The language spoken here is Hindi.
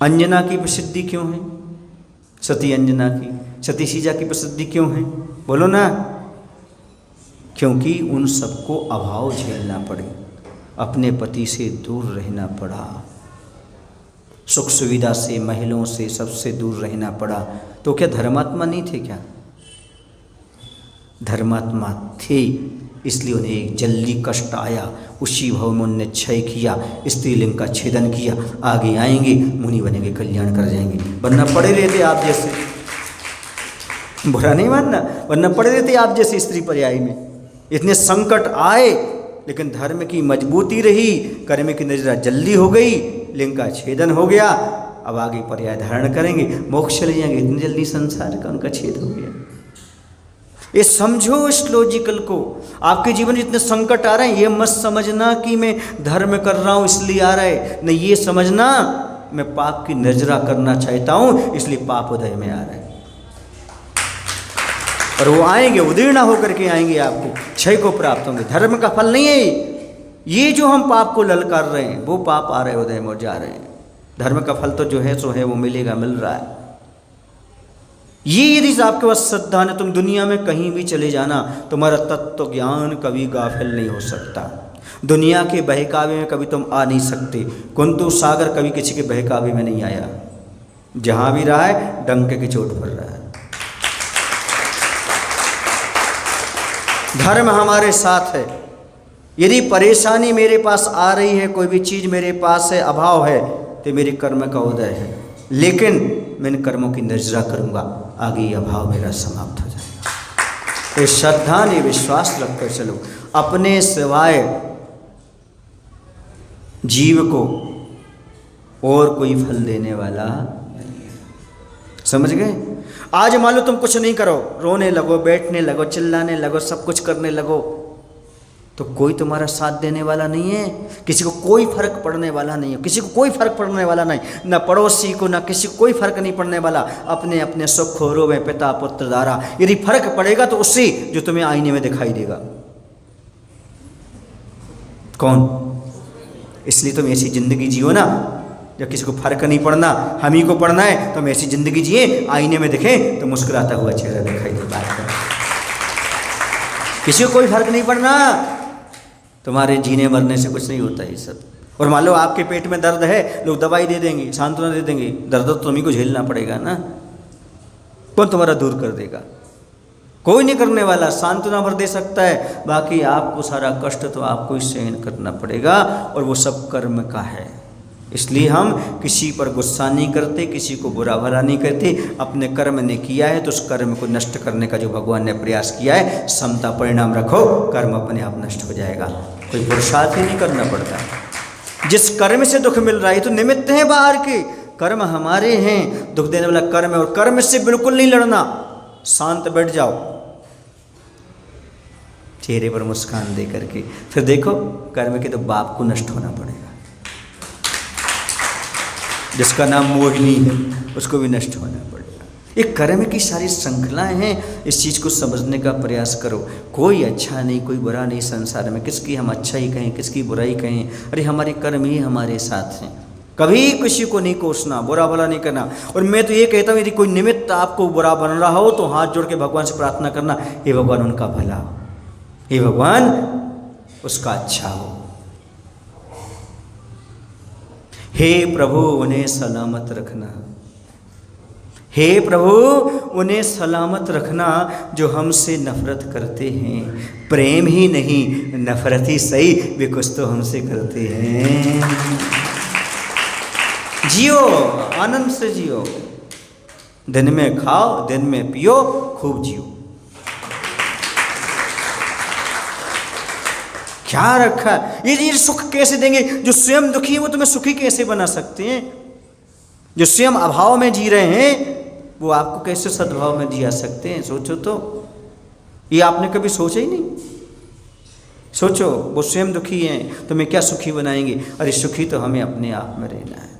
अंजना की प्रसिद्धि क्यों है? सती अंजना की, सती सीजा की प्रसिद्धि क्यों है? बोलो ना। क्योंकि उन सबको अभाव झेलना पड़े, अपने पति से दूर रहना पड़ा, सुख सुविधा से, महिलाओं से, सबसे दूर रहना पड़ा। तो क्या धर्मात्मा नहीं थे क्या? धर्मात्मा थे, इसलिए उन्हें एक जल्दी कष्ट आया। उसी भव में उन्होंने क्षय किया, स्त्रीलिंग का छेदन किया। आगे आएंगे, मुनि बनेंगे, कल्याण कर जाएंगे। वरना पड़े रहते आप जैसे, बुरा नहीं मानना, वरना पड़े रहते आप जैसे स्त्री पर्याय में। इतने संकट आए, लेकिन धर्म की मजबूती रही, कर्म की नजरा जल्दी हो गई, लिंग का छेदन हो गया। अब आगे पर्याय धारण करेंगे, मोक्ष चले जाएंगे। इतनी जल्दी संसार का उनका छेद हो गया। ये समझो इस लॉजिकल को। आपके जीवन में इतने संकट आ रहे हैं, ये मत समझना कि मैं धर्म कर रहा हूं इसलिए आ रहा है। नहीं, ये समझना मैं पाप की नजरा करना चाहता हूं, इसलिए पाप उदय में आ रहा है। और वो आएंगे, उदीर्ण होकर के आएंगे, आपको क्षय को प्राप्त होंगे। धर्म का फल नहीं है ये जो हम पाप को ललकार रहे हैं, वो पाप आ रहे हैं, उदय में जा रहे हैं। धर्म का फल तो जो है सो है, वो मिलेगा, मिल रहा है। ये यदि आपके पास श्रद्धा है, तुम दुनिया में कहीं भी चले जाना, तुम्हारा तत्व ज्ञान कभी गाफिल नहीं हो सकता। दुनिया के बहकावे में कभी तुम आ नहीं सकते। कुंतु सागर कभी किसी के बहकावे में नहीं आया। जहां भी रहा है, डंके की चोट पर रहा है। धर्म हमारे साथ है। यदि परेशानी मेरे पास आ रही है, कोई भी चीज़ मेरे पास है, अभाव है, तो मेरे कर्म का उदय है। लेकिन मैं इन कर्मों की नजरा करूंगा, आगे ये अभाव मेरा समाप्त हो जाएगा। ये श्रद्धा ने विश्वास रखकर चलो। अपने सिवाय जीव को और कोई फल देने वाला नहीं है। समझ गए? आज मान लो तुम कुछ नहीं करो, रोने लगो, बैठने लगो, चिल्लाने लगो, सब कुछ करने लगो, तो कोई तुम्हारा साथ देने वाला नहीं है। किसी को कोई फर्क पड़ने वाला नहीं है। किसी को कोई फर्क पड़ने वाला नहीं, ना पड़ोसी को, ना किसी को कोई फर्क नहीं पड़ने वाला। अपने अपने सुख खोरों में पिता पुत्र दारा। यदि फर्क पड़ेगा तो उससे जो तुम्हें आईने में दिखाई देगा। कौन? इसलिए तुम ऐसी जिंदगी जियो ना, जब किसी को फर्क नहीं पड़ना, हम ही को पढ़ना है, तो हम ऐसी जिंदगी जिए, आईने में दिखे तो मुस्कुराता हुआ चेहरा दिखाई दे। बात कर, किसी को कोई फर्क नहीं पड़ना। तुम्हारे जीने मरने से कुछ नहीं होता ये सब। और मान लो आपके पेट में दर्द है, लोग दवाई दे देंगे, सांत्वना दे देंगे, दर्द तो तुम्ही को झेलना पड़ेगा ना। कौन तुम्हारा दूर कर देगा? कोई नहीं करने वाला। सांत्वना भर दे सकता है, बाकी आपको सारा कष्ट तो आपको ही सहन करना पड़ेगा। और वो सब कर्म का है। इसलिए हम किसी पर गुस्सा नहीं करते, किसी को बुरा भला नहीं करते। अपने कर्म ने किया है तो उस कर्म को नष्ट करने का जो भगवान ने प्रयास किया है, समता परिणाम रखो, कर्म अपने आप नष्ट हो जाएगा। कोई पुरुषार्थ ही नहीं करना पड़ता। जिस कर्म से दुख मिल रहा है तो निमित्त है बाहर के, कर्म हमारे हैं। दुख देने वाला कर्म है, और कर्म से बिल्कुल नहीं लड़ना। शांत बैठ जाओ, चेहरे पर मुस्कान दे करके, फिर देखो कर्म के तो बाप को नष्ट होना पड़ेगा। जिसका नाम मोहिनी है, उसको भी नष्ट होना पड़ेगा। ये कर्म की सारी श्रृंखलाएं हैं। इस चीज़ को समझने का प्रयास करो। कोई अच्छा नहीं, कोई बुरा नहीं संसार में। किसकी हम अच्छा ही कहें, किसकी बुराई कहें? अरे हमारे कर्म ही हमारे साथ हैं। कभी किसी को नहीं कोसना, बुरा भला नहीं करना। और मैं तो ये कहता हूँ, यदि कोई निमित्त आपको बुरा बन रहा हो तो हाथ जोड़ के भगवान से प्रार्थना करना, हे भगवान उनका भला हो, हे भगवान उसका अच्छा हो, हे प्रभु उन्हें सलामत रखना, हे प्रभु उन्हें सलामत रखना जो हमसे नफरत करते हैं। प्रेम ही नहीं, नफरत ही सही, वे कुछ तो हमसे करते हैं। जियो, आनंद से जियो, दिन में खाओ, दिन में पियो, खूब जियो। क्या रखा? ये सुख कैसे देंगे? जो स्वयं दुखी है वो तुम्हें सुखी कैसे बना सकते हैं? जो स्वयं अभाव में जी रहे हैं वो आपको कैसे सद्भाव में जिया सकते हैं? सोचो तो। ये आपने कभी सोचा ही नहीं। सोचो, वो स्वयं दुखी हैं, तुम्हें क्या सुखी बनाएंगे? अरे सुखी तो हमें अपने आप में रहना है।